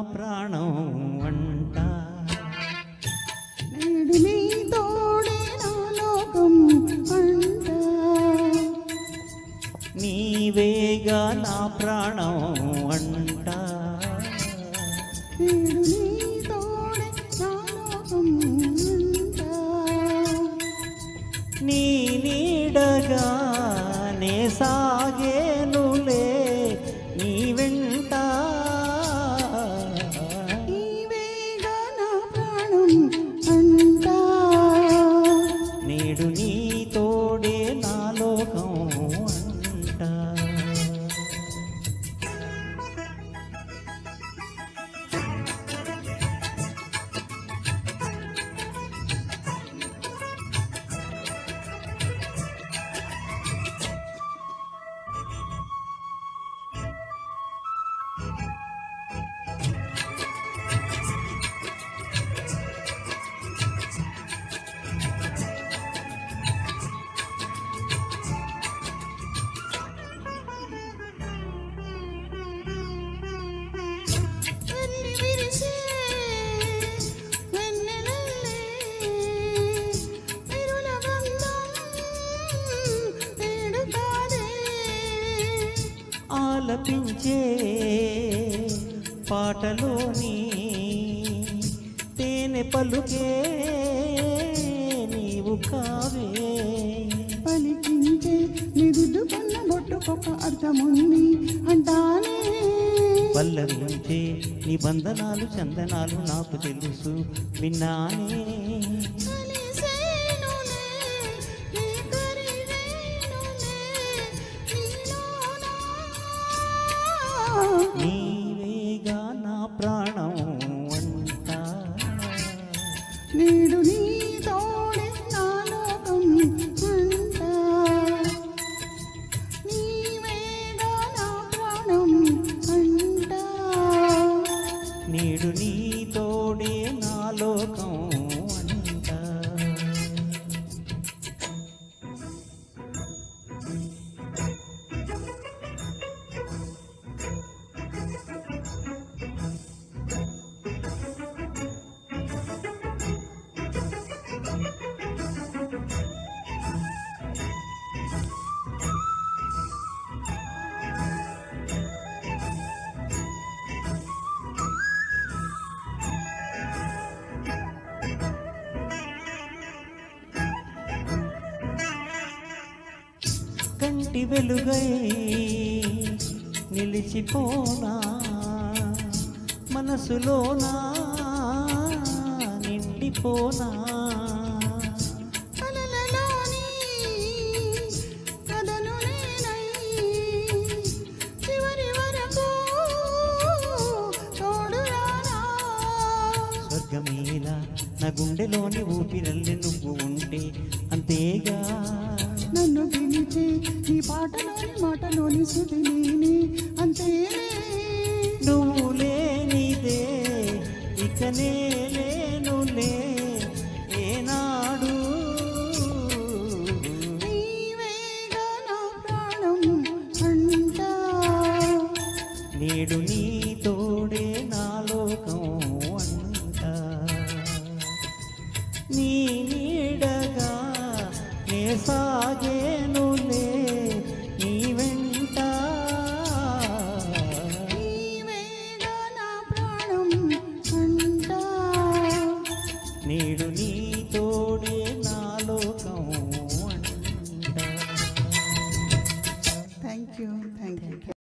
ప్రాణం అంట నేడు నీ తోడే నా లోకం అంట నీవేగా నా ప్రాణం అంట నేడు నీ తోడే నా లోకం అంట నీ నీడగా నే సాగేనులే నీ వెంట నీవేగా నా ప్రాణం అంట నేడు నీ తోడే నా లోకం అంట వెల్లి విరిసే వెన్నెలల్లే విరుల బంధం నేడు కాదే ఆలపించే పాటలోని తేనె పలుకే నీవు కావే పలికించే నిదుడుకున్న బొట్టుకొక అర్థముంది అంటానే పల్లవించే నిబంధనాలు చందనాలు నాకు తెలుసు విన్నానే కలిసేనులే నీ కరివేనులే నీలోనా నీవేగా నా ప్రాణం అంట నేడు నీ తోడే నా లోకం అంట నీవేగా నా ప్రాణం అంట నేడు నీ తోడే నా లోకం అంట కంటి వెలుగై నిలిచిపోనా మనసులోనా నిండిపోనా కలలలోని కథను నేనై చివరి వరకు తోడురానా స్వర్గమేలా నా గుండెలోని ఊపిరల్లి నువ్వు ఉంటే అంతేగా నన్ను పిలిచే నీ పాటలోని మాటలోని శృతి నేనే అంతేనే నువ్వు లేనిదే ఇక లేనులే ఏనాడు నీవేగా నా ప్రాణం అంట నేడు నీ తోడే నా లోకం అంట నీ నీడగా నే సాగేనులే నీ వెంట నీవేగా నా ప్రాణం అంట నేడు నీ